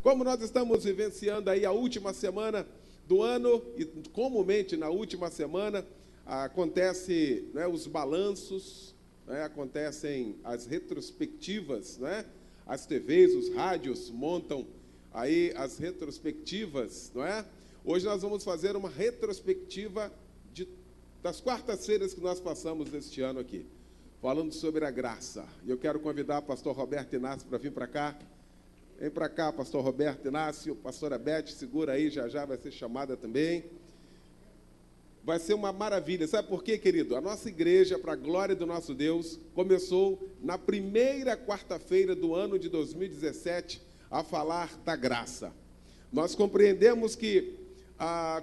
Como nós estamos vivenciando aí a última semana do ano, e comumente na última semana acontece, né, os balanços, né, acontecem as retrospectivas, né? As TVs, os rádios montam aí as retrospectivas, não é? Hoje nós vamos fazer uma retrospectiva das quartas-feiras que nós passamos este ano aqui, falando sobre a graça. E eu quero convidar o pastor Roberto Inácio para vir para cá. Vem para cá, pastor Roberto Inácio. Pastora Beth, segura aí, já vai ser chamada também. Vai ser uma maravilha. Sabe por quê, querido? A nossa igreja, para a glória do nosso Deus, começou na primeira quarta-feira do ano de 2017 a falar da graça. Nós compreendemos que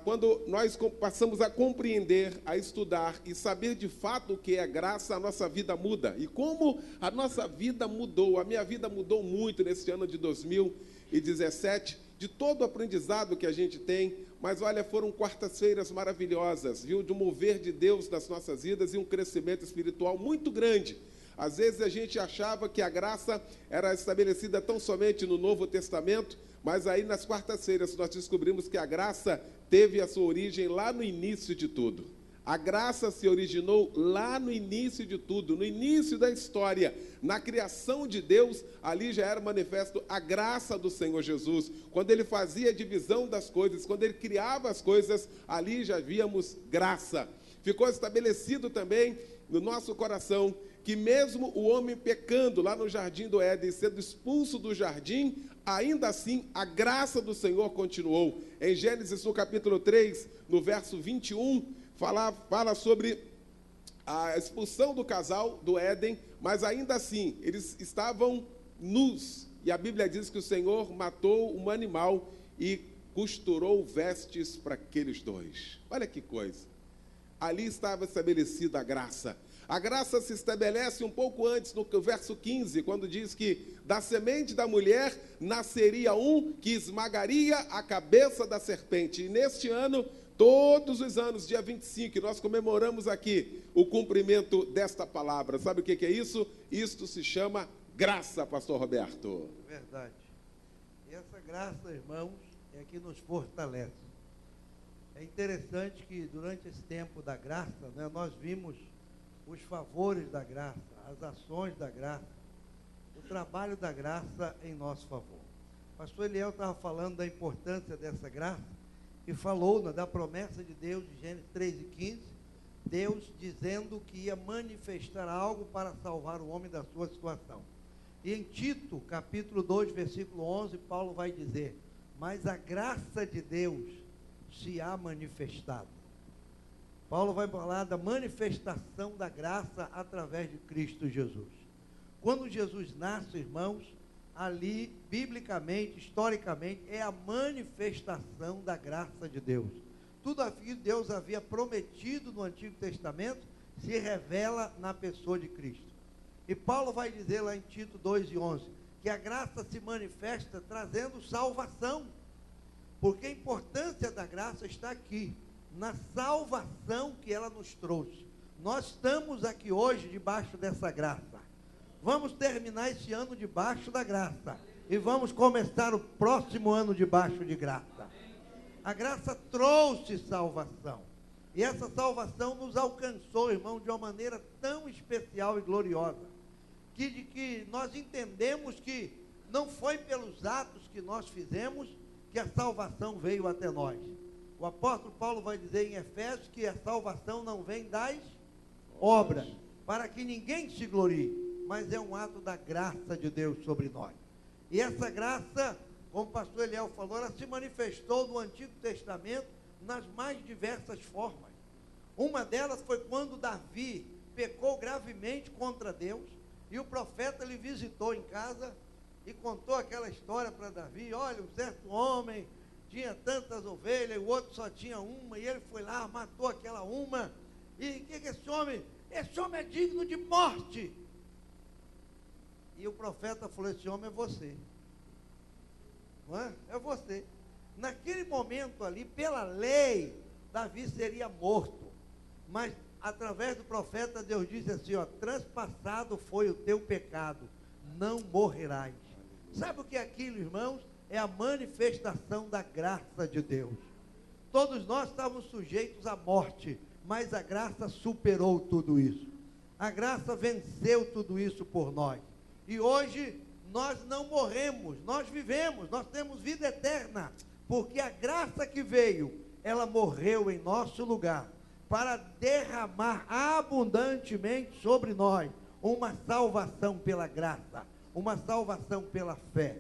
quando nós passamos a compreender, a estudar e saber de fato o que é graça, a nossa vida muda. E como a nossa vida mudou, a minha vida mudou muito nesse ano de 2017, de todo o aprendizado que a gente tem, mas olha, foram quartas-feiras maravilhosas, viu, de um mover de Deus nas nossas vidas e um crescimento espiritual muito grande. Às vezes a gente achava que a graça era estabelecida tão somente no Novo Testamento, mas aí nas quartas-feiras nós descobrimos que a graça teve a sua origem lá no início de tudo. A graça se originou lá no início de tudo, no início da história, na criação de Deus, ali já era manifesto a graça do Senhor Jesus. Quando Ele fazia a divisão das coisas, quando Ele criava as coisas, ali já víamos graça. Ficou estabelecido também no nosso coração que mesmo o homem pecando lá no jardim do Éden, sendo expulso do jardim, ainda assim a graça do Senhor continuou. Em Gênesis, no capítulo 3, no verso 21, fala sobre a expulsão do casal do Éden, mas ainda assim eles estavam nus. E a Bíblia diz que o Senhor matou um animal e costurou vestes para aqueles dois. Olha que coisa. Ali estava estabelecida a graça. A graça se estabelece um pouco antes, no verso 15, quando diz que da semente da mulher nasceria um que esmagaria a cabeça da serpente. E neste ano, todos os anos, dia 25, nós comemoramos aqui o cumprimento desta palavra. Sabe o que é isso? Isto se chama graça, pastor Roberto. Verdade. E essa graça, irmãos, é que nos fortalece. É interessante que durante esse tempo da graça, né, nós vimos os favores da graça, as ações da graça, o trabalho da graça em nosso favor. O pastor Eliel estava falando da importância dessa graça e falou da promessa de Deus, de Gênesis 3:15, Deus dizendo que ia manifestar algo para salvar o homem da sua situação. E em Tito, capítulo 2, versículo 11, Paulo vai dizer: mas a graça de Deus se há manifestado. Paulo vai falar da manifestação da graça através de Cristo Jesus. Quando Jesus nasce, irmãos, ali, biblicamente, historicamente, é a manifestação da graça de Deus. Tudo aquilo que Deus havia prometido no Antigo Testamento se revela na pessoa de Cristo. E Paulo vai dizer lá em Tito 2:11, que a graça se manifesta trazendo salvação. Porque a importância da graça está aqui, na salvação que ela nos trouxe. Nós estamos aqui hoje debaixo dessa graça. Vamos terminar esse ano debaixo da graça. E vamos começar o próximo ano debaixo de graça. A graça trouxe salvação. E essa salvação nos alcançou, irmão, de uma maneira tão especial e gloriosa. Que nós entendemos que não foi pelos atos que nós fizemos que a salvação veio até nós. O apóstolo Paulo vai dizer em Efésios que a salvação não vem das obras, para que ninguém se glorie, mas é um ato da graça de Deus sobre nós. E essa graça, como o pastor Eliel falou, ela se manifestou no Antigo Testamento nas mais diversas formas. Uma delas foi quando Davi pecou gravemente contra Deus, e o profeta lhe visitou em casa e contou aquela história para Davi. Olha, um certo homem tinha tantas ovelhas, o outro só tinha uma, e ele foi lá, matou aquela uma. E o que é esse homem? Esse homem é digno de morte. E o profeta falou: esse homem é você. Não é? É você. Naquele momento ali, pela lei, Davi seria morto. Mas através do profeta, Deus disse assim: ó, transpassado foi o teu pecado, não morrerás. Sabe o que é aquilo, irmãos? é a manifestação da graça de Deus. Todos nós estávamos sujeitos à morte, mas a graça superou tudo isso. A graça venceu tudo isso por nós. E hoje nós não morremos, nós vivemos, nós temos vida eterna, porque a graça que veio, ela morreu em nosso lugar, para derramar abundantemente sobre nós uma salvação pela graça, uma salvação pela fé.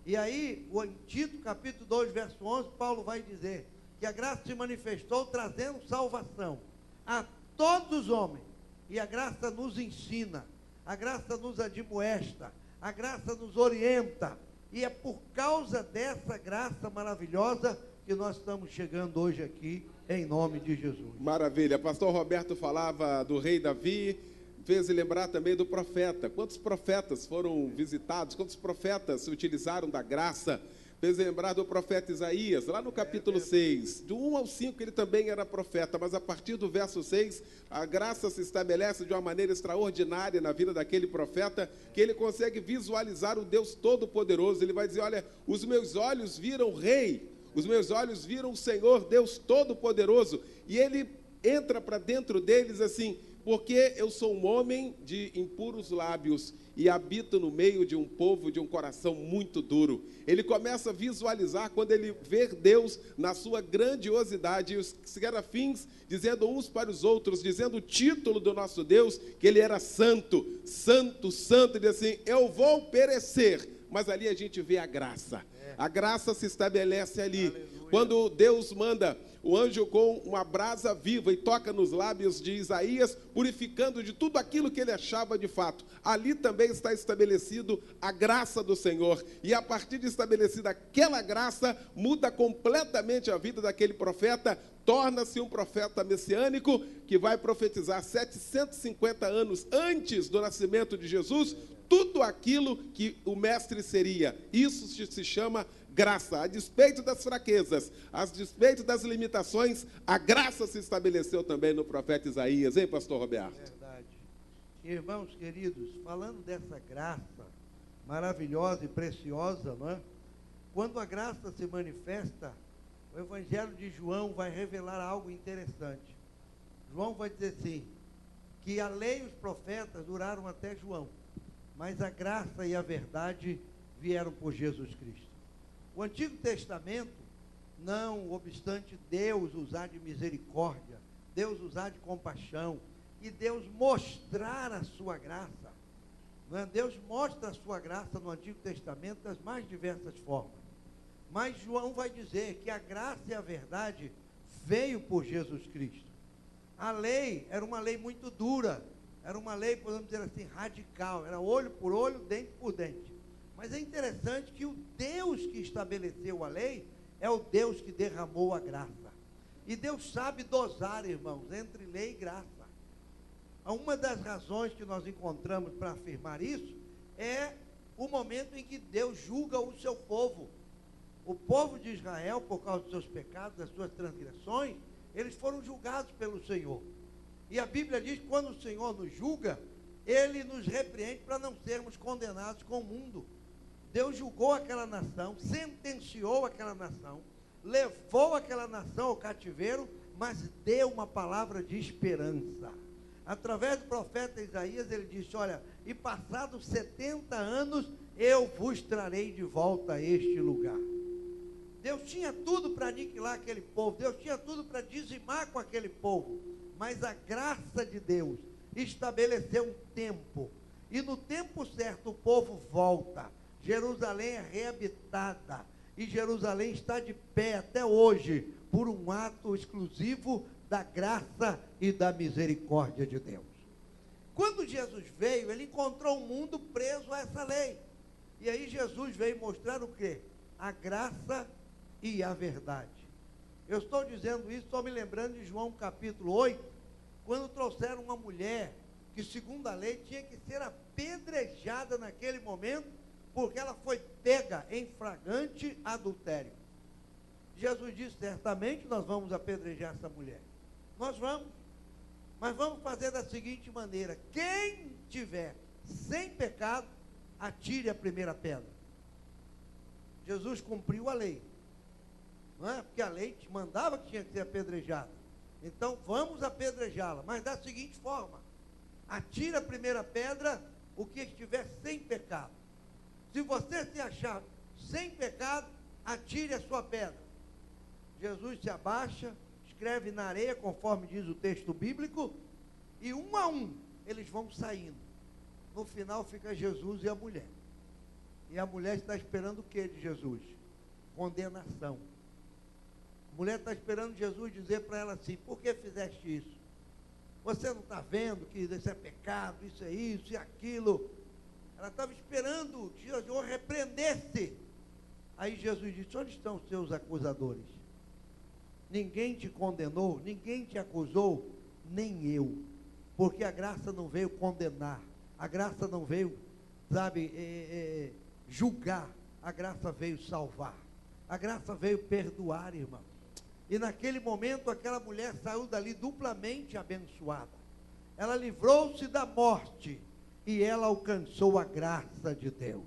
E aí, o Tito, capítulo 2, verso 11, Paulo vai dizer que a graça se manifestou trazendo salvação a todos os homens. E a graça nos ensina, a graça nos admoesta, a graça nos orienta. E é por causa dessa graça maravilhosa que nós estamos chegando hoje aqui, em nome de Jesus. Maravilha. Pastor Roberto falava do rei Davi, fez lembrar também do profeta. Quantos profetas foram visitados? Quantos profetas utilizaram da graça? Fez lembrar do profeta Isaías, lá no capítulo 6, do 1 ao 5, ele também era profeta, mas a partir do verso 6, a graça se estabelece de uma maneira extraordinária na vida daquele profeta, que ele consegue visualizar o Deus Todo-Poderoso. Ele vai dizer, olha, os meus olhos viram o Rei, os meus olhos viram o Senhor, Deus Todo-Poderoso, e ele entra para dentro deles assim, porque eu sou um homem de impuros lábios e habito no meio de um povo de um coração muito duro. Ele começa a visualizar quando ele vê Deus na sua grandiosidade, e os serafins dizendo uns para os outros, dizendo o título do nosso Deus, que ele era santo, santo, santo, e diz assim, eu vou perecer, mas ali a gente vê a graça. A graça se estabelece ali. Aleluia. Quando Deus manda o anjo com uma brasa viva e toca nos lábios de Isaías, purificando de tudo aquilo que ele achava de fato. Ali também está estabelecido a graça do Senhor. E a partir de estabelecida aquela graça, muda completamente a vida daquele profeta, torna-se um profeta messiânico que vai profetizar 750 anos antes do nascimento de Jesus, tudo aquilo que o mestre seria. Isso se chama graça. A despeito das fraquezas, a despeito das limitações, a graça se estabeleceu também no profeta Isaías, hein, pastor Roberto? Verdade. Irmãos queridos, falando dessa graça maravilhosa e preciosa, não é? Quando a graça se manifesta, o Evangelho de João vai revelar algo interessante. João vai dizer assim, que a lei e os profetas duraram até João, mas a graça e a verdade vieram por Jesus Cristo. O Antigo Testamento, não obstante Deus usar de misericórdia, Deus usar de compaixão, e Deus mostrar a sua graça, não é? Deus mostra a sua graça no Antigo Testamento das mais diversas formas. Mas João vai dizer que a graça e a verdade veio por Jesus Cristo. A lei era uma lei muito dura, era uma lei, podemos dizer assim, radical, era olho por olho, dente por dente. Mas é interessante que o Deus que estabeleceu a lei é o Deus que derramou a graça. E Deus sabe dosar, irmãos, entre lei e graça. Uma das razões que nós encontramos para afirmar isso é o momento em que Deus julga o seu povo. O povo de Israel, por causa dos seus pecados, das suas transgressões, eles foram julgados pelo Senhor. E a Bíblia diz que quando o Senhor nos julga, Ele nos repreende para não sermos condenados com o mundo. Deus julgou aquela nação, sentenciou aquela nação, levou aquela nação ao cativeiro, mas deu uma palavra de esperança. Através do profeta Isaías, ele disse, olha, e passados 70 anos, eu vos trarei de volta a este lugar. Deus tinha tudo para aniquilar aquele povo, Deus tinha tudo para dizimar com aquele povo, mas a graça de Deus estabeleceu um tempo, e no tempo certo o povo volta, Jerusalém é reabitada, e Jerusalém está de pé até hoje, por um ato exclusivo da graça e da misericórdia de Deus. Quando Jesus veio, ele encontrou o mundo preso a essa lei, e aí Jesus veio mostrar o quê? A graça e a verdade. Eu estou dizendo isso, estou me lembrando de João capítulo 8, quando trouxeram uma mulher que, segundo a lei, tinha que ser apedrejada naquele momento, porque ela foi pega em flagrante adultério. Jesus disse, certamente nós vamos apedrejar essa mulher. Nós vamos, mas vamos fazer da seguinte maneira, quem tiver sem pecado, atire a primeira pedra. Jesus cumpriu a lei. Não é? Porque a lei mandava que tinha que ser apedrejada. Então, vamos apedrejá-la. Mas da seguinte forma: atira a primeira pedra o que estiver sem pecado. Se você se achar sem pecado, atire a sua pedra. Jesus se abaixa, escreve na areia, conforme diz o texto bíblico, e um a um eles vão saindo. No final fica Jesus e a mulher. E a mulher está esperando o que de Jesus? Condenação. A mulher está esperando Jesus dizer para ela assim: por que fizeste isso? Você não está vendo que isso é pecado, isso é isso e aquilo? Ela estava esperando que Jesus repreendesse. Aí Jesus disse: onde estão os seus acusadores? Ninguém te condenou, ninguém te acusou, nem eu. Porque a graça não veio condenar, a graça não veio, julgar, a graça veio salvar, a graça veio perdoar, irmão. E naquele momento aquela mulher saiu dali duplamente abençoada. Ela livrou-se da morte e ela alcançou a graça de Deus.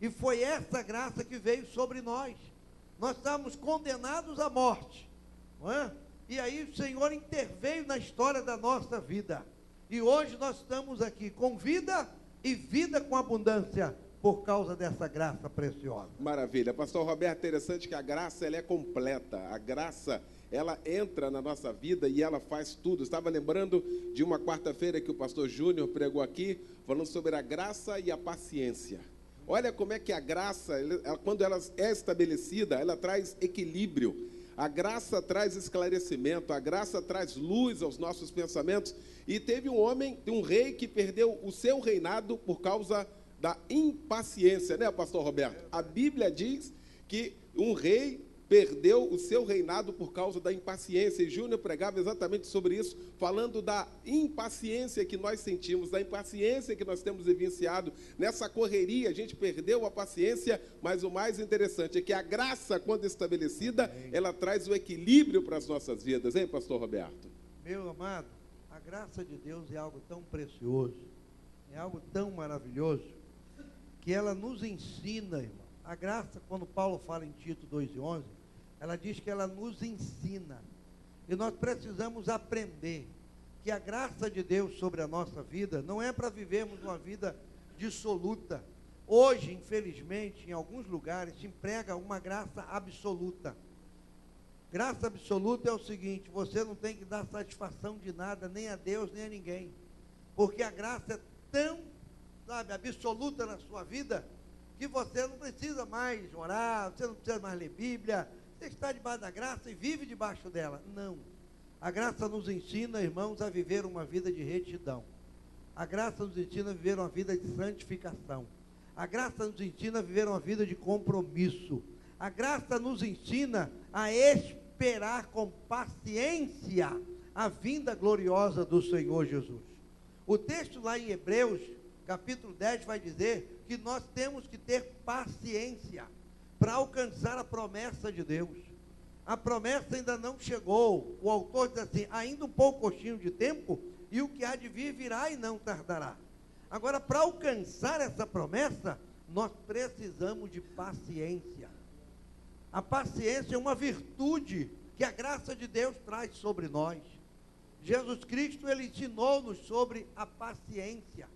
E foi essa graça que veio sobre nós. Nós estávamos condenados à morte, não é? E aí o Senhor interveio na história da nossa vida. E hoje nós estamos aqui com vida e vida com abundância por causa dessa graça preciosa. Maravilha. Pastor Roberto, interessante que a graça ela é completa. A graça, ela entra na nossa vida e ela faz tudo. Estava lembrando de uma quarta-feira que o pastor Júnior pregou aqui, falando sobre a graça e a paciência. Olha como é que a graça, quando ela é estabelecida, ela traz equilíbrio. A graça traz esclarecimento, a graça traz luz aos nossos pensamentos. E teve um rei que perdeu o seu reinado por causa da impaciência, né, pastor Roberto? A Bíblia diz que um rei perdeu o seu reinado por causa da impaciência. E Júnior pregava exatamente sobre isso, falando da impaciência que nós sentimos, da impaciência que nós temos vivenciado. Nessa correria, a gente perdeu a paciência, mas o mais interessante é que a graça, quando estabelecida, ela traz o equilíbrio para as nossas vidas, hein, pastor Roberto? Meu amado, a graça de Deus é algo tão precioso, é algo tão maravilhoso, que ela nos ensina, irmão. A graça, quando Paulo fala em Tito 2:11, ela diz que ela nos ensina. E nós precisamos aprender que a graça de Deus sobre a nossa vida não é para vivermos uma vida dissoluta. Hoje, infelizmente, em alguns lugares, se emprega uma graça absoluta. Graça absoluta é o seguinte: você não tem que dar satisfação de nada, nem a Deus, nem a ninguém. Porque a graça é tão, absoluta na sua vida, que você não precisa mais orar, você não precisa mais ler Bíblia, você está debaixo da graça e vive debaixo dela. Não. A graça nos ensina, irmãos, a viver uma vida de retidão. A graça nos ensina a viver uma vida de santificação. A graça nos ensina a viver uma vida de compromisso. A graça nos ensina a esperar com paciência a vinda gloriosa do Senhor Jesus. O texto lá em Hebreus, capítulo 10, vai dizer que nós temos que ter paciência para alcançar a promessa de Deus. A promessa ainda não chegou. O autor diz assim: ainda um pouquinho de tempo, e o que há de vir virá e não tardará. Agora, para alcançar essa promessa, nós precisamos de paciência. A paciência é uma virtude que a graça de Deus traz sobre nós. Jesus Cristo, ele ensinou-nos sobre a paciência.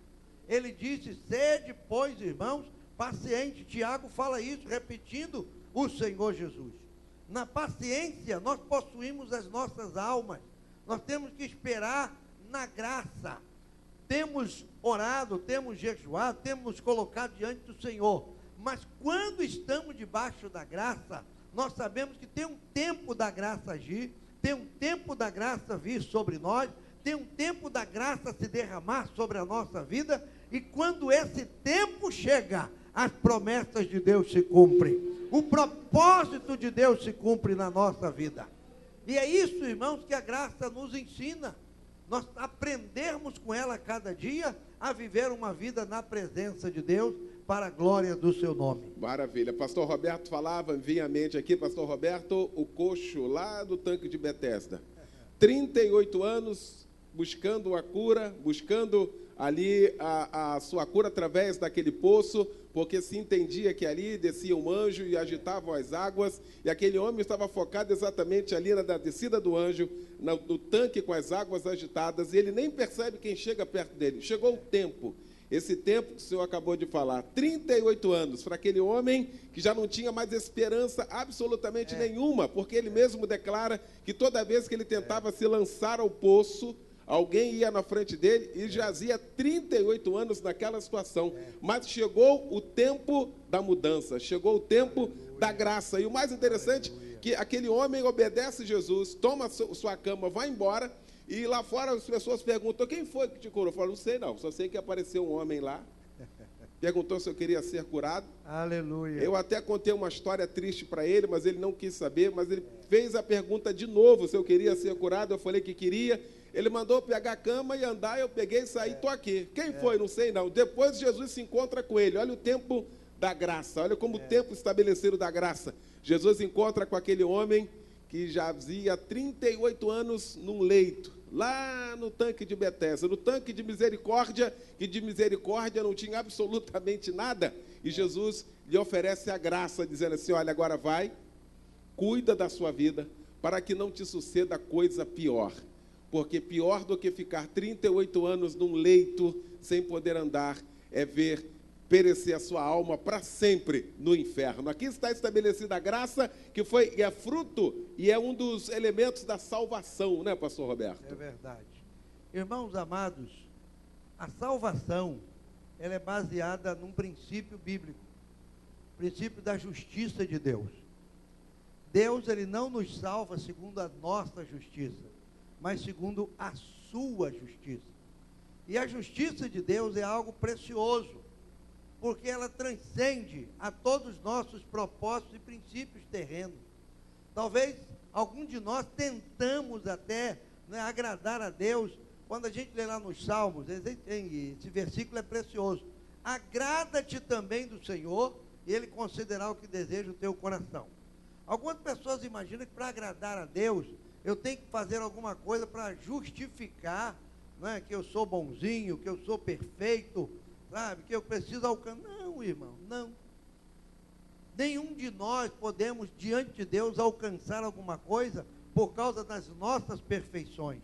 Ele disse: sede, pois, irmãos, paciente. Tiago fala isso, repetindo o Senhor Jesus. Na paciência, nós possuímos as nossas almas. Nós temos que esperar na graça. Temos orado, temos jejuado, temos nos colocado diante do Senhor. Mas quando estamos debaixo da graça, nós sabemos que tem um tempo da graça agir, tem um tempo da graça vir sobre nós, tem um tempo da graça se derramar sobre a nossa vida, e quando esse tempo chega, as promessas de Deus se cumprem, o propósito de Deus se cumpre na nossa vida. E é isso, irmãos, que a graça nos ensina. Nós aprendermos com ela cada dia a viver uma vida na presença de Deus, para a glória do seu nome. Maravilha. Pastor Roberto falava, vinha à mente aqui, pastor Roberto, o coxo lá do tanque de Betesda. 38 anos buscando a cura, buscando ali a sua cura através daquele poço, porque se entendia que ali descia um anjo e agitavam as águas, e aquele homem estava focado exatamente ali na descida do anjo, no tanque com as águas agitadas, e ele nem percebe quem chega perto dele. Chegou o tempo, esse tempo que o senhor acabou de falar, 38 anos, para aquele homem que já não tinha mais esperança absolutamente nenhuma, porque ele mesmo declara que toda vez que ele tentava se lançar ao poço, alguém ia na frente dele e jazia 38 anos naquela situação. Mas chegou o tempo da mudança, chegou o tempo da graça. E o mais interessante é que aquele homem obedece Jesus, toma sua cama, vai embora, e lá fora as pessoas perguntam, quem foi que te curou? Eu falo, não sei não, só sei que apareceu um homem lá, perguntou se eu queria ser curado. Aleluia. Eu até contei uma história triste para ele, mas ele não quis saber, mas ele fez a pergunta de novo, se eu queria ser curado, eu falei que queria. Ele mandou pegar a cama e andar, eu peguei e saí, estou aqui. Quem foi? Não sei não. Depois Jesus se encontra com ele. Olha o tempo da graça, olha como o tempo estabelecido da graça. Jesus encontra com aquele homem que já havia 38 anos num leito, lá no tanque de Betesda, no tanque de misericórdia, que de misericórdia não tinha absolutamente nada. E Jesus lhe oferece a graça, dizendo assim, olha, agora vai, cuida da sua vida, para que não te suceda coisa pior. Porque pior do que ficar 38 anos num leito sem poder andar é ver perecer a sua alma para sempre no inferno. Aqui está estabelecida a graça, que foi e é fruto e é um dos elementos da salvação, né, pastor Roberto? É verdade. Irmãos amados, a salvação, ela é baseada num princípio bíblico, princípio da justiça de Deus. Deus, ele não nos salva segundo a nossa justiça, mas segundo a sua justiça. E a justiça de Deus é algo precioso, porque ela transcende a todos os nossos propósitos e princípios terrenos. Talvez algum de nós tentamos até, né, agradar a Deus. Quando a gente lê lá nos Salmos, esse versículo é precioso. Agrada-te também do Senhor, e Ele concederá o que deseja o teu coração. Algumas pessoas imaginam que para agradar a Deus, eu tenho que fazer alguma coisa para justificar, né, que eu sou bonzinho, que eu sou perfeito, sabe, que eu preciso alcançar. Não, irmão, não. Nenhum de nós podemos, diante de Deus, alcançar alguma coisa por causa das nossas perfeições.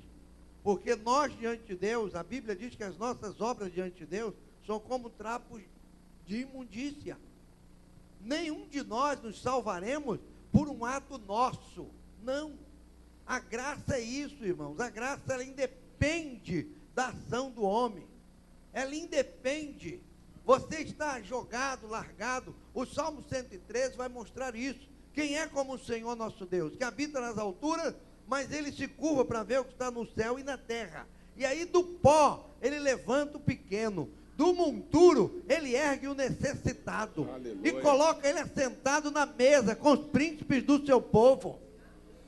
Porque nós, diante de Deus, a Bíblia diz que as nossas obras diante de Deus são como trapos de imundícia. Nenhum de nós nos salvaremos por um ato nosso. Não. A graça é isso, irmãos. A graça, ela independe da ação do homem. Ela independe. Você está jogado, largado. O Salmo 113 vai mostrar isso. Quem é como o Senhor nosso Deus, que habita nas alturas, mas ele se curva para ver o que está no céu e na terra. E aí do pó, ele levanta o pequeno. Do monturo, ele ergue o necessitado. Aleluia. E coloca ele assentado na mesa com os príncipes do seu povo.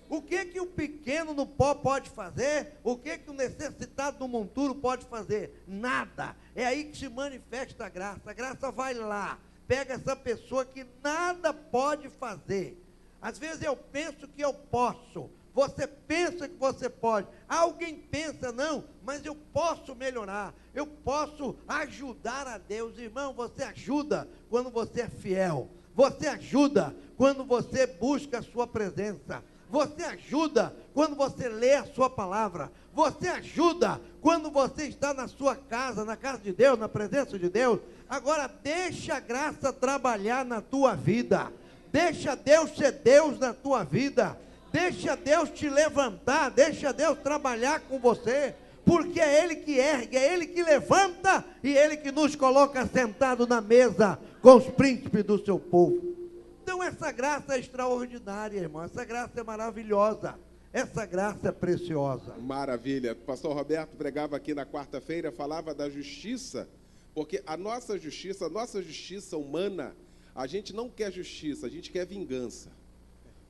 O que o pequeno no pó pode fazer? O que o necessitado no monturo pode fazer? Nada. É aí que se manifesta a graça. A graça vai lá, pega essa pessoa que nada pode fazer. Às vezes eu penso que eu posso. Você pensa que você pode. Alguém pensa, não, mas eu posso melhorar. Eu posso ajudar a Deus. Irmão, você ajuda quando você é fiel. Você ajuda quando você busca a sua presença. Você ajuda quando você lê a sua palavra. Você ajuda quando você está na sua casa, na casa de Deus, na presença de Deus. Agora, deixa a graça trabalhar na tua vida. Deixa Deus ser Deus na tua vida. Deixa Deus te levantar. Deixa Deus trabalhar com você. Porque é Ele que ergue, é Ele que levanta e Ele que nos coloca sentado na mesa com os príncipes do seu povo. Então essa graça é extraordinária, irmão. Essa graça é maravilhosa. Essa graça é preciosa. Maravilha. O pastor Roberto pregava aqui na quarta-feira, falava da justiça, porque a nossa justiça humana, a gente não quer justiça, a gente quer vingança.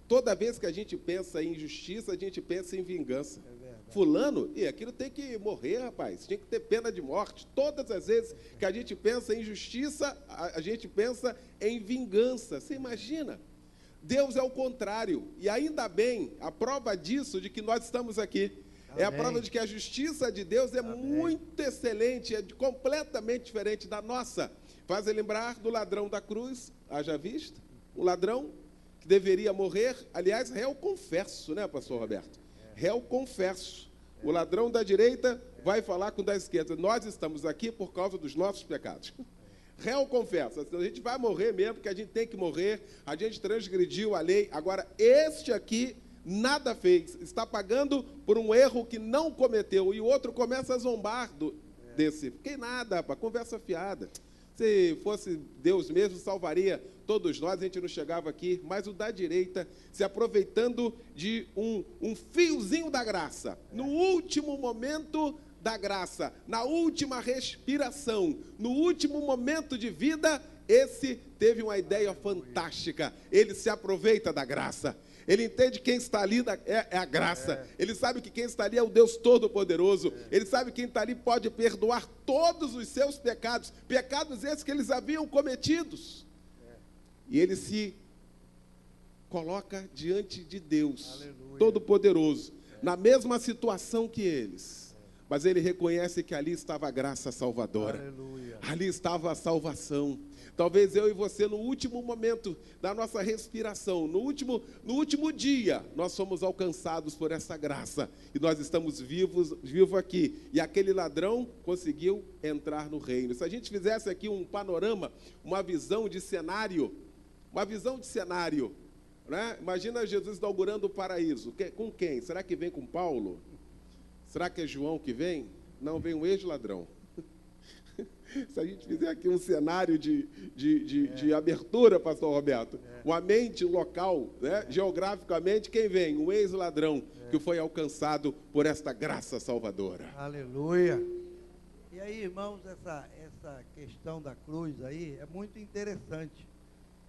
Toda vez que a gente pensa em justiça, a gente pensa em vingança. Fulano, e aquilo tem que morrer, rapaz, tinha que ter pena de morte. Todas as vezes que a gente pensa em justiça, a gente pensa em vingança. Você imagina? Deus é o contrário, e ainda bem, a prova disso, de que nós estamos aqui, é a prova de que a justiça de Deus é muito excelente, é completamente diferente da nossa. Faz lembrar do ladrão da cruz, haja vista, um ladrão que deveria morrer, aliás, réu confesso, né, pastor Roberto? Réu confesso. O ladrão da direita vai falar com o da esquerda, nós estamos aqui por causa dos nossos pecados. Réu confessa, a gente vai morrer mesmo, porque a gente tem que morrer, a gente transgrediu a lei, agora este aqui nada fez, está pagando por um erro que não cometeu, e o outro começa a zombar desse, que nada, rapaz, conversa fiada. Se fosse Deus mesmo, salvaria todos nós, a gente não chegava aqui, mas o da direita, se aproveitando de um fiozinho da graça, no último momento da graça, na última respiração, no último momento de vida, esse teve uma ideia fantástica, ele se aproveita da graça. Ele entende que quem está ali é a graça. Ele sabe que quem está ali é o Deus Todo-Poderoso. Ele sabe que quem está ali pode perdoar todos os seus pecados. Pecados esses que eles haviam cometidos. E ele se coloca diante de Deus Todo-Poderoso, na mesma situação que eles. Mas ele reconhece que ali estava a graça salvadora. Aleluia. Ali estava a salvação. Talvez eu e você, no último momento da nossa respiração, no último dia, nós somos alcançados por essa graça. E nós estamos vivos aqui. E aquele ladrão conseguiu entrar no reino. Se a gente fizesse aqui um panorama, uma visão de cenário, né? Imagina Jesus inaugurando o paraíso. Com quem? Será que vem com Paulo? Será que é João que vem? Não, vem um ex-ladrão. Se a gente fizer aqui um cenário de abertura, pastor Roberto, uma mente local, né? Geograficamente, quem vem? Um ex-ladrão que foi alcançado por esta graça salvadora. Aleluia. E aí, irmãos, essa questão da cruz aí é muito interessante.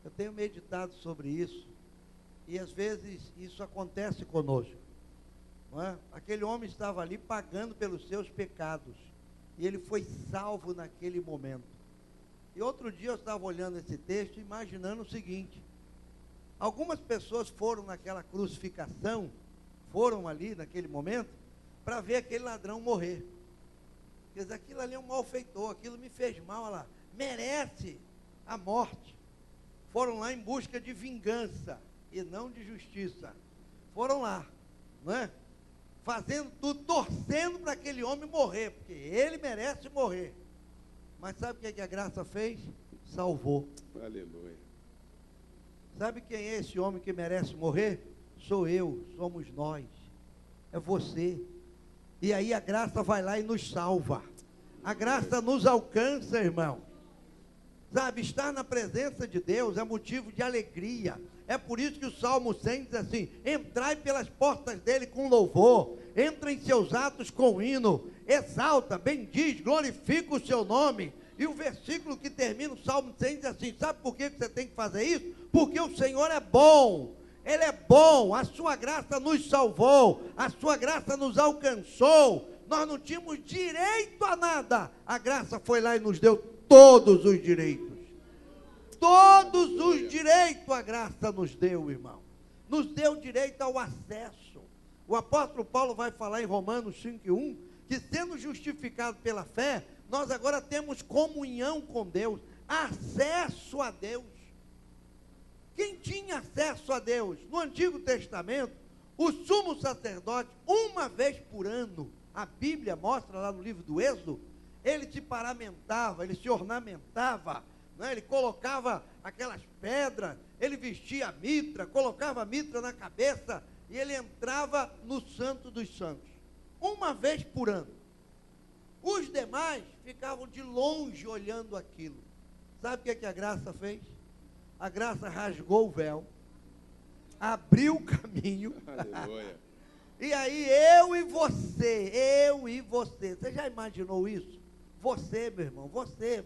Eu tenho meditado sobre isso e às vezes isso acontece conosco. Não é? Aquele homem estava ali pagando pelos seus pecados. E ele foi salvo naquele momento. E outro dia eu estava olhando esse texto, imaginando o seguinte: algumas pessoas foram naquela crucificação, foram ali naquele momento, para ver aquele ladrão morrer. Quer dizer, aquilo ali é um malfeitor, aquilo me fez mal, olha lá, merece a morte. Foram lá em busca de vingança e não de justiça. Foram lá, não é? Fazendo tudo, torcendo para aquele homem morrer, porque ele merece morrer. Mas sabe o que a graça fez? Salvou. Aleluia. Sabe quem é esse homem que merece morrer? Sou eu, somos nós, é você. E aí a graça vai lá e nos salva. A graça nos alcança, irmão. Sabe, estar na presença de Deus é motivo de alegria. É por isso que o Salmo 100 diz assim: entrai pelas portas dele com louvor, entra em seus atos com hino, exalta, bendiz, glorifica o seu nome. E o versículo que termina o Salmo 100 diz assim: sabe por que você tem que fazer isso? Porque o Senhor é bom, Ele é bom, a sua graça nos salvou, a sua graça nos alcançou. Nós não tínhamos direito a nada, a graça foi lá e nos deu todos os direitos. Todos os direitos a graça nos deu, irmão. Nos deu direito ao acesso. O apóstolo Paulo vai falar em Romanos 5:1, que sendo justificado pela fé, nós agora temos comunhão com Deus, acesso a Deus. Quem tinha acesso a Deus? No Antigo Testamento, o sumo sacerdote, uma vez por ano, a Bíblia mostra lá no livro do Êxodo, ele se paramentava, ele se ornamentava, né? Ele colocava aquelas pedras, ele vestia a mitra, colocava a mitra na cabeça e ele entrava no Santo dos Santos, uma vez por ano. Os demais ficavam de longe olhando aquilo. Sabe o que a graça fez? A graça rasgou o véu, abriu o caminho. Aleluia. E aí eu e você, você já imaginou isso? Você, meu irmão, você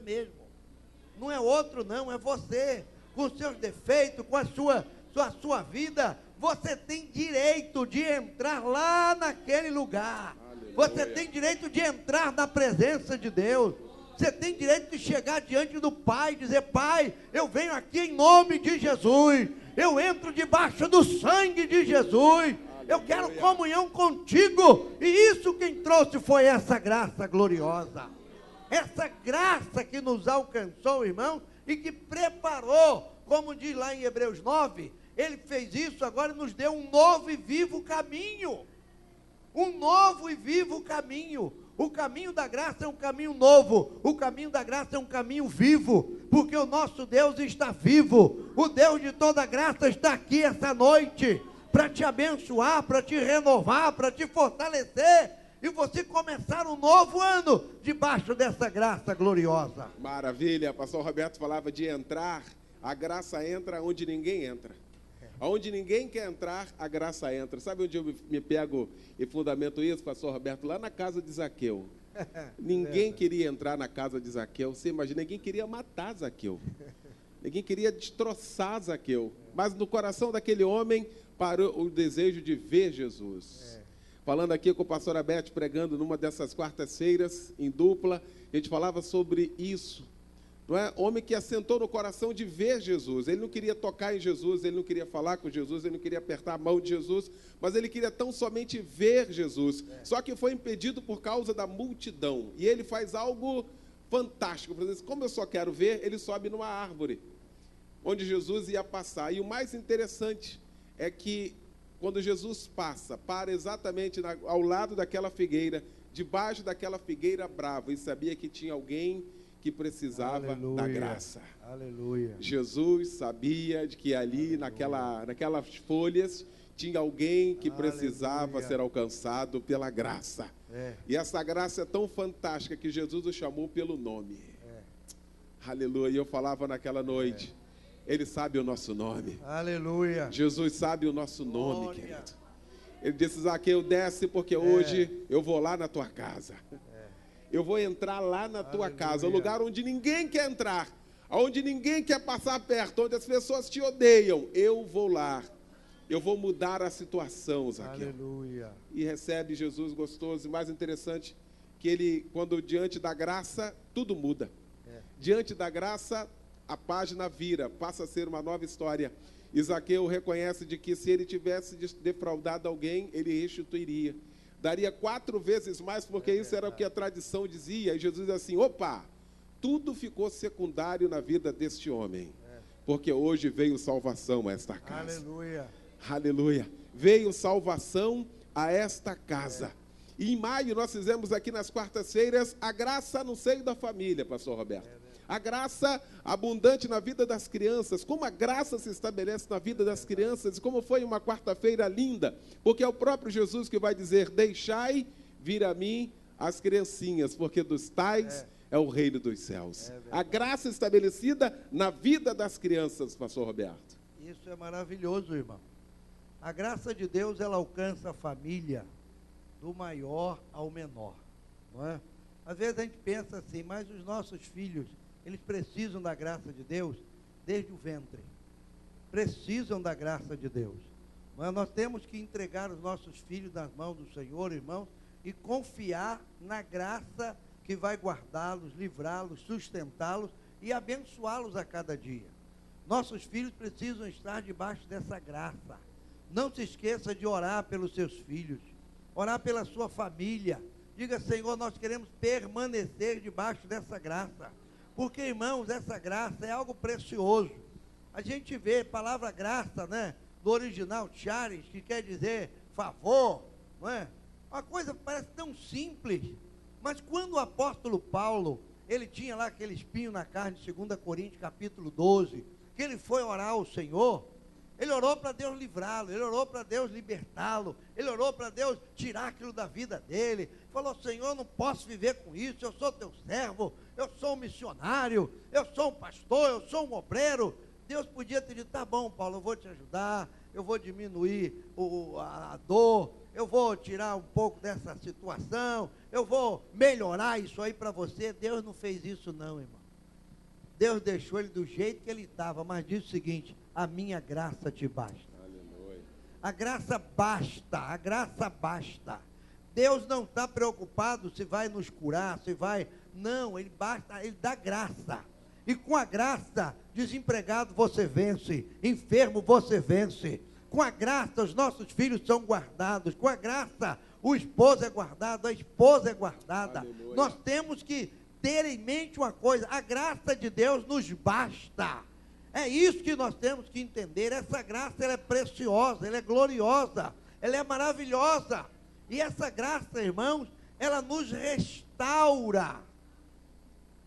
mesmo. Não é outro não, é você, com seus defeitos, com a sua vida. Você tem direito de entrar lá naquele lugar. Aleluia. Você tem direito de entrar na presença de Deus. Você tem direito de chegar diante do Pai e dizer: Pai, eu venho aqui em nome de Jesus. Eu entro debaixo do sangue de Jesus. Eu quero comunhão contigo. E isso quem trouxe foi essa graça gloriosa. essa graça que nos alcançou, irmãos, e que preparou, como diz lá em Hebreus 9, ele fez isso agora e nos deu um novo e vivo caminho. Um novo e vivo caminho. O caminho da graça é um caminho novo. O caminho da graça é um caminho vivo. Porque o nosso Deus está vivo. O Deus de toda graça está aqui essa noite para te abençoar, para te renovar, para te fortalecer. E você começar um novo ano debaixo dessa graça gloriosa. Maravilha. Pastor Roberto falava de entrar. A graça entra onde ninguém entra. Onde ninguém quer entrar, a graça entra. Sabe onde eu me pego e fundamento isso, pastor Roberto? Lá na casa de Zaqueu. Ninguém queria entrar na casa de Zaqueu. Você imagina, ninguém queria matar Zaqueu. Ninguém queria destroçar Zaqueu. Mas no coração daquele homem parou o desejo de ver Jesus. Falando aqui com o pastor Abete, pregando numa dessas quartas-feiras, em dupla, a gente falava sobre isso. Não é? Homem que assentou no coração de ver Jesus. Ele não queria tocar em Jesus, ele não queria falar com Jesus, ele não queria apertar a mão de Jesus, mas ele queria tão somente ver Jesus. Só que foi impedido por causa da multidão. E ele faz algo fantástico. Como eu só quero ver, ele sobe numa árvore, onde Jesus ia passar. E o mais interessante é que quando Jesus passa, para exatamente ao lado daquela figueira, debaixo daquela figueira brava, e sabia que tinha alguém que precisava da graça. Aleluia. Jesus sabia de que ali, naquelas folhas, tinha alguém que precisava ser alcançado pela graça. E essa graça é tão fantástica que Jesus o chamou pelo nome. Aleluia. E eu falava naquela noite, ele sabe o nosso nome. Aleluia. Jesus sabe o nosso nome, querido. Ele disse, Zaqueu, desce, porque hoje eu vou lá na tua casa. Eu vou entrar lá na tua casa, o lugar onde ninguém quer entrar, onde ninguém quer passar perto, onde as pessoas te odeiam. Eu vou lá, eu vou mudar a situação, Zaqueu. Aleluia. E recebe Jesus gostoso. E mais interessante, que ele, quando diante da graça, tudo muda. Diante da graça, a página vira, passa a ser uma nova história. E Zaqueu reconhece de que se ele tivesse defraudado alguém, ele restituiria. Daria 4 vezes mais, porque isso era o que a tradição dizia. E Jesus diz assim, opa, tudo ficou secundário na vida deste homem. Porque hoje veio salvação a esta casa. Aleluia. Aleluia. Veio salvação a esta casa. E em maio nós fizemos aqui nas quartas-feiras a graça no seio da família, pastor Roberto. A graça abundante na vida das crianças, como a graça se estabelece na vida das crianças, e como foi uma quarta-feira linda, porque é o próprio Jesus que vai dizer, deixai vir a mim as criancinhas, porque dos tais é o reino dos céus. A graça estabelecida na vida das crianças, pastor Roberto. Isso é maravilhoso, irmão. A graça de Deus, ela alcança a família do maior ao menor, não é? Às vezes a gente pensa assim, mas os nossos filhos, eles precisam da graça de Deus desde o ventre. Precisam da graça de Deus. Mas nós temos que entregar os nossos filhos nas mãos do Senhor, irmãos, e confiar na graça que vai guardá-los, livrá-los, sustentá-los e abençoá-los a cada dia. Nossos filhos precisam estar debaixo dessa graça. Não se esqueça de orar pelos seus filhos, orar pela sua família. Diga, Senhor, nós queremos permanecer debaixo dessa graça. Porque, irmãos, essa graça é algo precioso. A gente vê a palavra graça, né? Do original charis, que quer dizer favor, não é? Uma coisa que parece tão simples. Mas quando o apóstolo Paulo, ele tinha lá aquele espinho na carne, 2 Coríntios capítulo 12, que ele foi orar ao Senhor, ele orou para Deus livrá-lo, ele orou para Deus libertá-lo, ele orou para Deus tirar aquilo da vida dele. Falou, Senhor, eu não posso viver com isso, eu sou teu servo, eu sou um missionário, eu sou um pastor, eu sou um obreiro. Deus podia ter dito, tá bom, Paulo, eu vou te ajudar, eu vou diminuir a dor, eu vou tirar um pouco dessa situação, eu vou melhorar isso aí para você. Deus não fez isso não, irmão. Deus deixou ele do jeito que ele estava, mas disse o seguinte, a minha graça te basta. Aleluia. A graça basta, a graça basta. Deus não está preocupado se vai nos curar, se vai... Não, ele basta, ele dá graça. E com a graça, desempregado você vence, enfermo você vence. Com a graça, os nossos filhos são guardados. Com a graça, o esposo é guardado, a esposa é guardada. Aleluia. Nós temos que ter em mente uma coisa: a graça de Deus nos basta. É isso que nós temos que entender. Essa graça, ela é preciosa, ela é gloriosa, ela é maravilhosa. E essa graça, irmãos, ela nos restaura.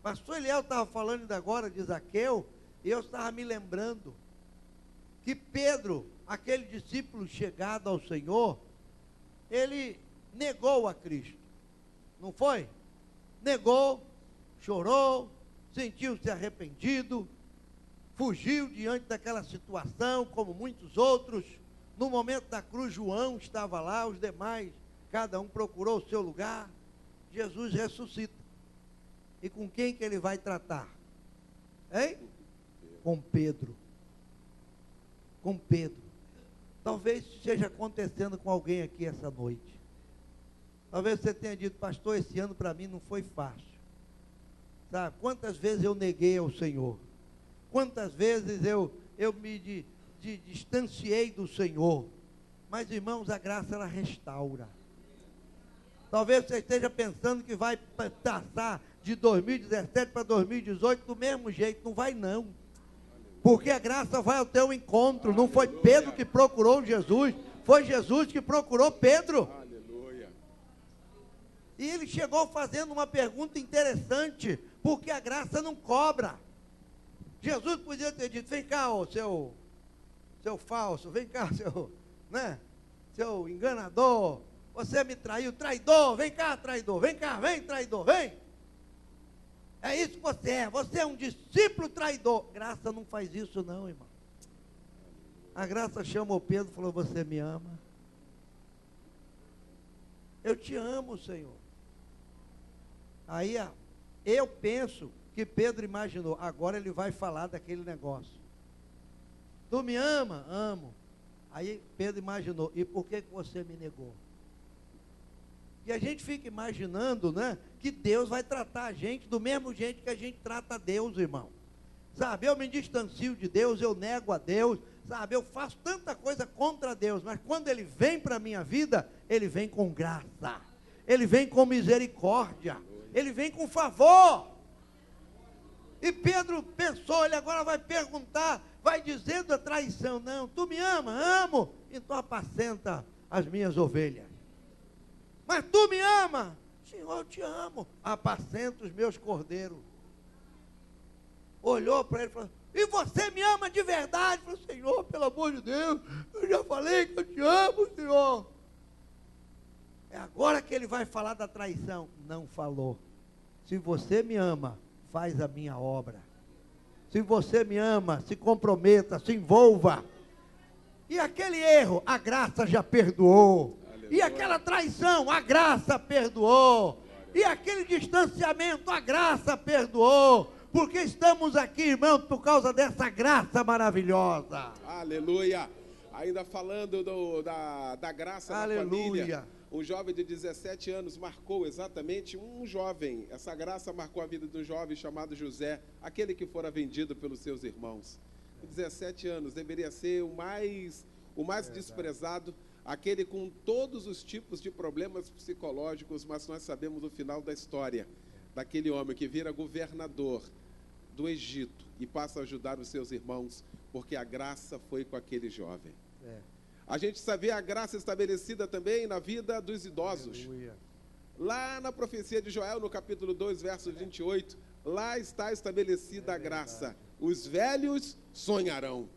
Pastor Eliel estava falando ainda agora de Zaqueu, e eu estava me lembrando que Pedro, aquele discípulo chegado ao Senhor, ele negou a Cristo, não foi? Negou, chorou, sentiu-se arrependido, fugiu diante daquela situação, como muitos outros. No momento da cruz, João estava lá, os demais, cada um procurou o seu lugar. Jesus ressuscita. E com quem que ele vai tratar? Hein? Com Pedro. Com Pedro. Talvez esteja acontecendo com alguém aqui essa noite. Talvez você tenha dito: pastor, esse ano para mim não foi fácil. Sabe, quantas vezes eu neguei ao Senhor? Quantas vezes eu me distanciei do Senhor? Mas, irmãos, a graça, ela restaura. Talvez você esteja pensando que vai passar de 2017 para 2018 do mesmo jeito. Não vai, não. Porque a graça vai ao teu encontro. Não foi Pedro que procurou Jesus, foi Jesus que procurou Pedro. Aleluia. E ele chegou fazendo uma pergunta interessante: porque a graça não cobra. Jesus podia ter dito: vem cá, ô, seu falso, vem cá, seu enganador, você me traiu, traidor, vem cá, traidor, vem cá, vem, traidor, vem. É isso que você é um discípulo traidor. Graça não faz isso não, irmão. A graça chamou Pedro e falou: você me ama? Eu te amo, Senhor. Aí, eu penso que Pedro imaginou: agora ele vai falar daquele negócio. Tu me ama? Amo. Aí Pedro imaginou: e por que você me negou? E a gente fica imaginando, né, que Deus vai tratar a gente do mesmo jeito que a gente trata a Deus, irmão. Sabe, eu me distancio de Deus, eu nego a Deus, sabe, eu faço tanta coisa contra Deus, mas quando Ele vem para a minha vida, Ele vem com graça, Ele vem com misericórdia, Ele vem com favor. E Pedro pensou: ele agora vai perguntar, vai dizendo a traição: não, tu me ama? Amo, então apacenta as minhas ovelhas. Mas tu me ama? Senhor, eu te amo, apacenta os meus cordeiros. Olhou para ele e falou: e você me ama de verdade? Falou: Senhor, pelo amor de Deus, eu já falei que eu te amo, Senhor. É agora que ele vai falar da traição. Não falou. Se você me ama, faz a minha obra. Se você me ama, se comprometa, se envolva. E aquele erro, a graça já perdoou. E aquela traição, a graça perdoou. E aquele distanciamento, a graça perdoou. Porque estamos aqui, irmãos, por causa dessa graça maravilhosa. Aleluia. Ainda falando da graça na família, um jovem de 17 anos marcou exatamente um jovem. Essa graça marcou a vida de um jovem chamado José, aquele que fora vendido pelos seus irmãos. 17 anos, deveria ser o mais desprezado, aquele com todos os tipos de problemas psicológicos, mas nós sabemos o final da história, daquele homem que vira governador do Egito e passa a ajudar os seus irmãos, porque a graça foi com aquele jovem. A gente sabe a graça estabelecida também na vida dos idosos. Aleluia. Lá na profecia de Joel, no capítulo 2, verso 28, lá está estabelecida a graça. Os velhos sonharão.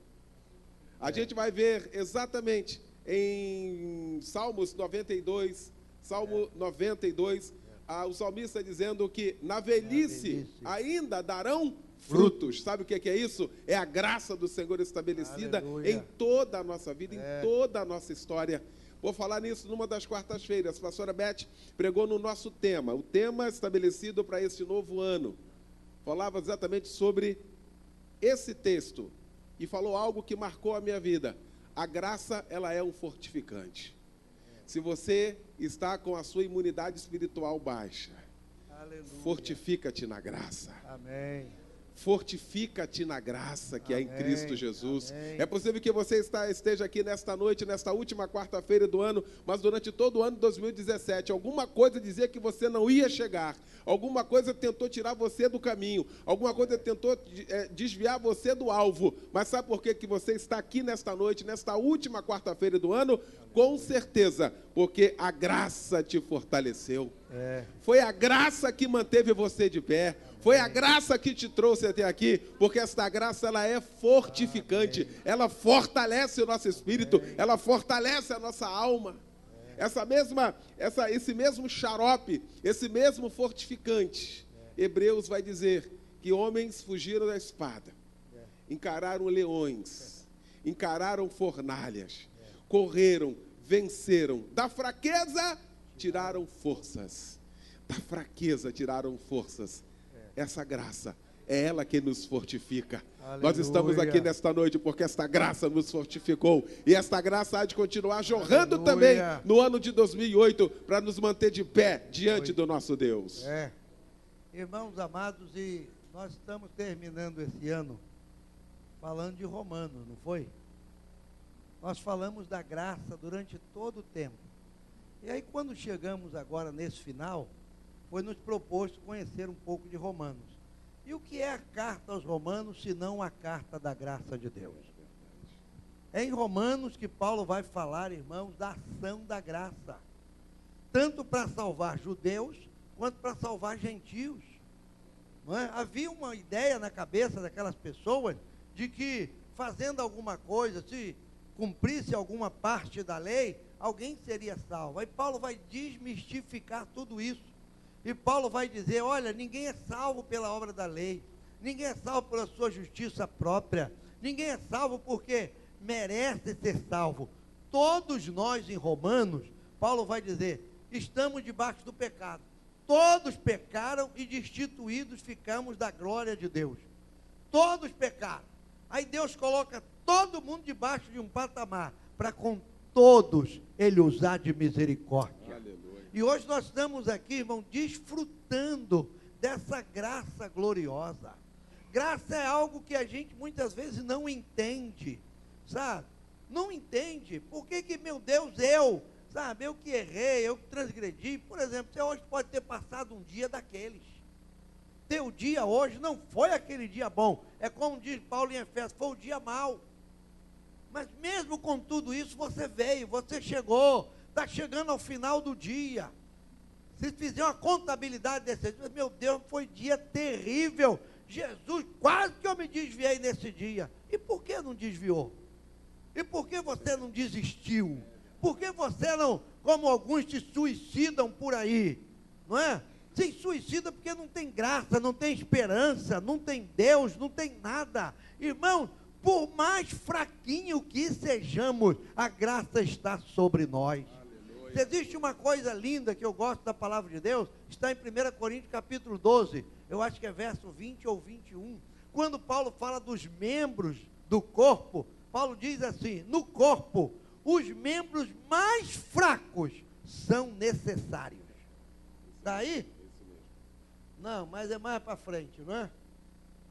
A gente vai ver exatamente em Salmos 92, Salmo 92, o salmista dizendo que na velhice ainda darão frutos. Sabe o que é isso? É a graça do Senhor estabelecida em toda a nossa vida, em toda a nossa história. Vou falar nisso numa das quartas-feiras. A pastora Beth pregou no nosso tema, o tema estabelecido para esse novo ano. Falava exatamente sobre esse texto e falou algo que marcou a minha vida. A graça, ela é um fortificante. Se você está com a sua imunidade espiritual baixa, fortifica-te na graça. Amém. Fortifica-te na graça que há em Cristo Jesus. Amém. É possível que você esteja aqui nesta noite, nesta última quarta-feira do ano, mas durante todo o ano de 2017, alguma coisa dizia que você não ia chegar, alguma coisa tentou tirar você do caminho, alguma coisa tentou desviar você do alvo. Mas sabe por que você está aqui nesta noite, nesta última quarta-feira do ano? Com certeza, porque a graça te fortaleceu. Foi a graça que manteve você de pé. Foi a graça que te trouxe até aqui, porque esta graça, ela é fortificante, ela fortalece o nosso espírito, ela fortalece a nossa alma. Esse mesmo xarope, esse mesmo fortificante, Hebreus vai dizer que homens fugiram da espada, encararam leões, encararam fornalhas, correram, venceram, da fraqueza tiraram forças, da fraqueza tiraram forças. Essa graça, é ela que nos fortifica. Aleluia. Nós estamos aqui nesta noite porque esta graça nos fortificou. E esta graça há de continuar jorrando. Aleluia. Também no ano de 2008, para nos manter de pé diante do nosso Deus. Irmãos amados, e nós estamos terminando esse ano falando de Romanos, não foi? Nós falamos da graça durante todo o tempo. E aí quando chegamos agora nesse final, foi nos proposto conhecer um pouco de Romanos. E o que é a carta aos Romanos, se não a carta da graça de Deus? É em Romanos que Paulo vai falar, irmãos, da ação da graça. Tanto para salvar judeus, quanto para salvar gentios. Não é? Havia uma ideia na cabeça daquelas pessoas, de que fazendo alguma coisa, se cumprisse alguma parte da lei, alguém seria salvo. Aí Paulo vai desmistificar tudo isso. E Paulo vai dizer, olha, ninguém é salvo pela obra da lei, ninguém é salvo pela sua justiça própria, ninguém é salvo porque merece ser salvo. Todos nós em Romanos, Paulo vai dizer, estamos debaixo do pecado. Todos pecaram e destituídos ficamos da glória de Deus. Todos pecaram. Aí Deus coloca todo mundo debaixo de um patamar, para com todos Ele usar de misericórdia. Aleluia. E hoje nós estamos aqui, irmão, desfrutando dessa graça gloriosa. Graça é algo que a gente muitas vezes não entende, sabe? Não entende. Por que meu Deus, sabe, eu que errei, eu que transgredi. Por exemplo, você hoje pode ter passado um dia daqueles. Teu dia hoje não foi aquele dia bom. É como diz Paulo em Efésios, foi o dia mau. Mas mesmo com tudo isso, você veio, você chegou, está chegando ao final do dia. Se fizer uma contabilidade desse dia, meu Deus, foi dia terrível. Jesus, quase que eu me desviei nesse dia. E por que não desviou? E por que você não desistiu? Por que você não, como alguns se suicidam por aí, não é? Se suicida porque não tem graça, não tem esperança, não tem Deus, não tem nada. Irmão, por mais fraquinho que sejamos, a graça está sobre nós. Aleluia. Se existe uma coisa linda que eu gosto da palavra de Deus, está em 1 Coríntios capítulo 12, eu acho que é verso 20 ou 21, quando Paulo fala dos membros do corpo, Paulo diz assim, no corpo, os membros mais fracos são necessários. Está aí? Não, mas é mais para frente, não é?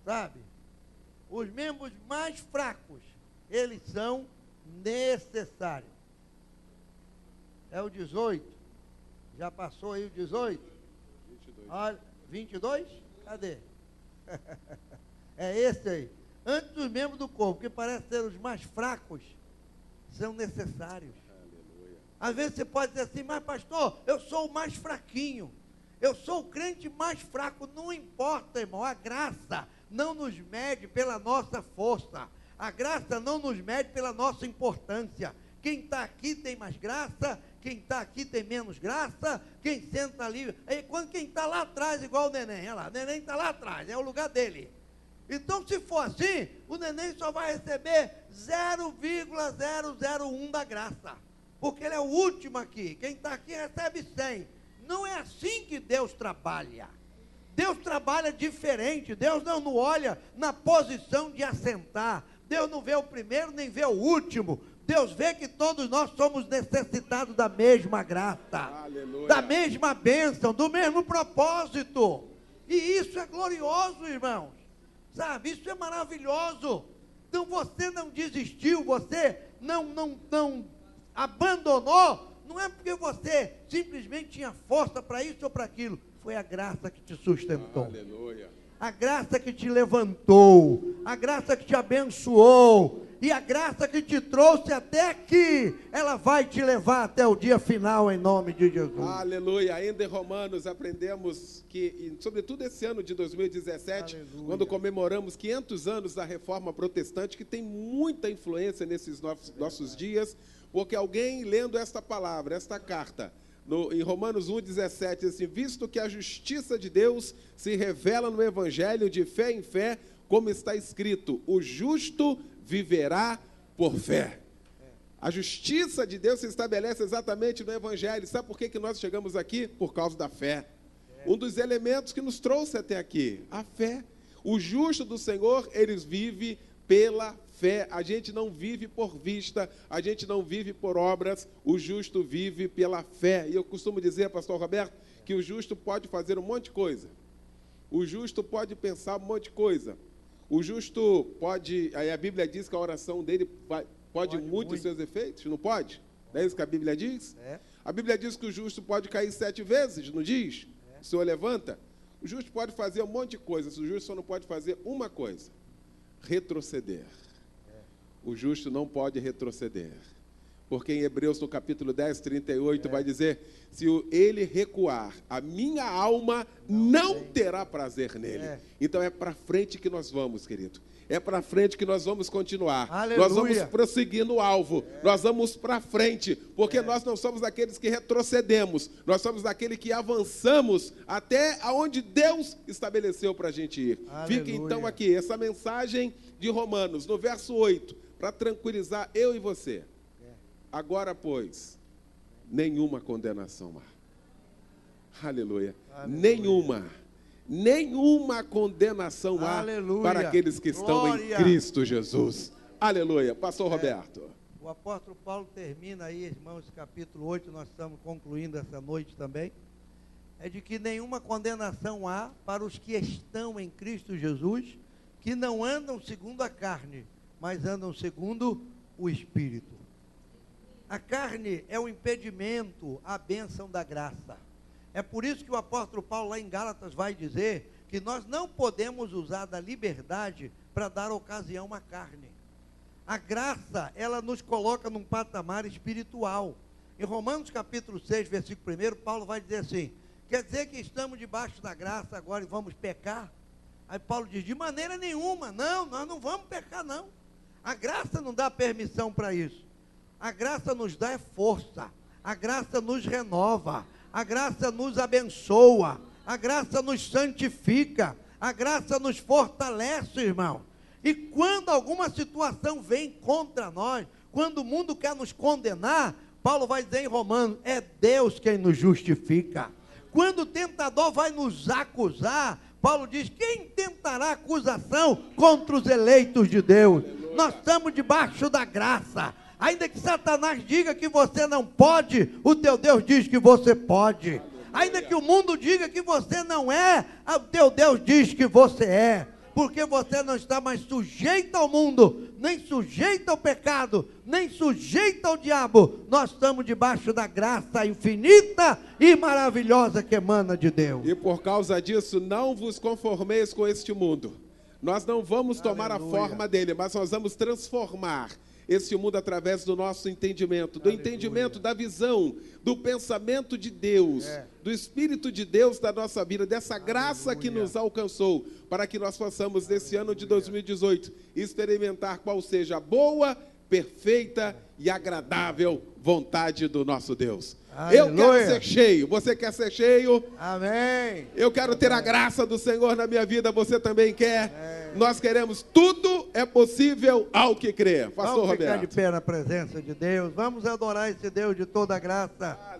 Sabe? Os membros mais fracos, eles são necessários. É o 18. Já passou aí o 18? 22. Olha, 22? Cadê? É esse aí. Antes dos membros do corpo, que parece ser os mais fracos, são necessários. Aleluia. Às vezes você pode dizer assim, mas pastor, eu sou o mais fraquinho. Eu sou o crente mais fraco. Não importa, irmão, a graça não nos mede pela nossa força. A graça não nos mede pela nossa importância. Quem está aqui tem mais graça, quem está aqui tem menos graça, quem senta ali, quando quem está lá atrás, igual o neném, olha lá, o neném está lá atrás, é o lugar dele. Então, se for assim, o neném só vai receber 0,001 da graça, porque ele é o último aqui. Quem está aqui recebe 100. Não é assim que Deus trabalha. Deus trabalha diferente. Deus não olha na posição de assentar. Deus não vê o primeiro nem vê o último. Deus vê que todos nós somos necessitados da mesma graça. Aleluia. Da mesma bênção, do mesmo propósito. E isso é glorioso, irmãos. sabe? Isso é maravilhoso. Então você não desistiu, você não abandonou, não é porque você simplesmente tinha força para isso ou para aquilo, foi a graça que te sustentou. Aleluia. A graça que te levantou, a graça que te abençoou, e a graça que te trouxe até aqui, ela vai te levar até o dia final, em nome de Jesus. Aleluia. Ainda em Romanos aprendemos que, sobretudo esse ano de 2017, Aleluia. quando comemoramos 500 anos da Reforma Protestante, que tem muita influência nesses nossos dias, porque alguém lendo esta palavra, esta carta, em Romanos 1,17, diz assim: visto que a justiça de Deus se revela no Evangelho de fé em fé, como está escrito, o justo viverá por fé. A justiça de Deus se estabelece exatamente no Evangelho. Sabe por que nós chegamos aqui? Por causa da fé. Um dos elementos que nos trouxe até aqui, a fé. O justo do Senhor, eles vivem pela fé. A gente não vive por vista, a gente não vive por obras, o justo vive pela fé. E eu costumo dizer, pastor Roberto, que o justo pode fazer um monte de coisa. O justo pode pensar um monte de coisa. O justo pode, aí a Bíblia diz que a oração dele pode muito os seus efeitos, não pode? Não é isso que a Bíblia diz? É. A Bíblia diz que o justo pode cair 7 vezes, não diz? O Senhor levanta. O justo pode fazer um monte de coisas, o justo só não pode fazer uma coisa: retroceder. O justo não pode retroceder. Porque em Hebreus, no capítulo 10, 38, vai dizer: se ele recuar, a minha alma não terá prazer nele. Então é para frente que nós vamos, querido. É para frente que nós vamos continuar. Aleluia. Nós vamos prosseguir no alvo. Nós vamos para frente, porque nós não somos aqueles que retrocedemos. Nós somos aqueles que avançamos até aonde Deus estabeleceu para a gente ir. Aleluia. Fica então aqui essa mensagem de Romanos, no verso 8, para tranquilizar eu e você. Agora, pois, nenhuma condenação há. Aleluia. Aleluia. Nenhuma condenação há. Aleluia. Para aqueles que estão Glória. em Cristo Jesus. Aleluia. Pastor Roberto. O apóstolo Paulo termina aí, irmãos, capítulo 8, nós estamos concluindo essa noite também, é de que nenhuma condenação há para os que estão em Cristo Jesus, que não andam segundo a carne, mas andam segundo o Espírito. A carne é o impedimento à bênção da graça. É por isso que o apóstolo Paulo lá em Gálatas vai dizer que nós não podemos usar da liberdade para dar ocasião à carne. A graça, ela nos coloca num patamar espiritual. Em Romanos capítulo 6, versículo 1, Paulo vai dizer assim: quer dizer que estamos debaixo da graça agora e vamos pecar? Aí Paulo diz: de maneira nenhuma, não, nós não vamos pecar não. A graça não dá permissão para isso. A graça nos dá força, a graça nos renova, a graça nos abençoa, a graça nos santifica, a graça nos fortalece, irmão. E quando alguma situação vem contra nós, quando o mundo quer nos condenar, Paulo vai dizer em Romanos: é Deus quem nos justifica. Quando o tentador vai nos acusar, Paulo diz: quem tentará acusação contra os eleitos de Deus? Nós estamos debaixo da graça. Ainda que Satanás diga que você não pode, o teu Deus diz que você pode. Ainda que o mundo diga que você não é, o teu Deus diz que você é. Porque você não está mais sujeito ao mundo, nem sujeito ao pecado, nem sujeito ao diabo. Nós estamos debaixo da graça infinita e maravilhosa que emana de Deus. E por causa disso, não vos conformeis com este mundo. Nós não vamos tomar a forma dele, mas nós vamos transformar este mundo através do nosso entendimento, do entendimento, da visão, do pensamento de Deus, do Espírito de Deus da nossa vida, dessa graça que nos alcançou, para que nós possamos, nesse ano de 2018, experimentar qual seja a boa, perfeita e agradável vontade do nosso Deus. Eu quero ser cheio. Você quer ser cheio? Amém. Eu quero ter a graça do Senhor na minha vida. Você também quer? Amém. Nós queremos. Tudo é possível ao que crê. Pastor Roberto. Vamos ficar de pé na presença de Deus. Vamos adorar esse Deus de toda a graça.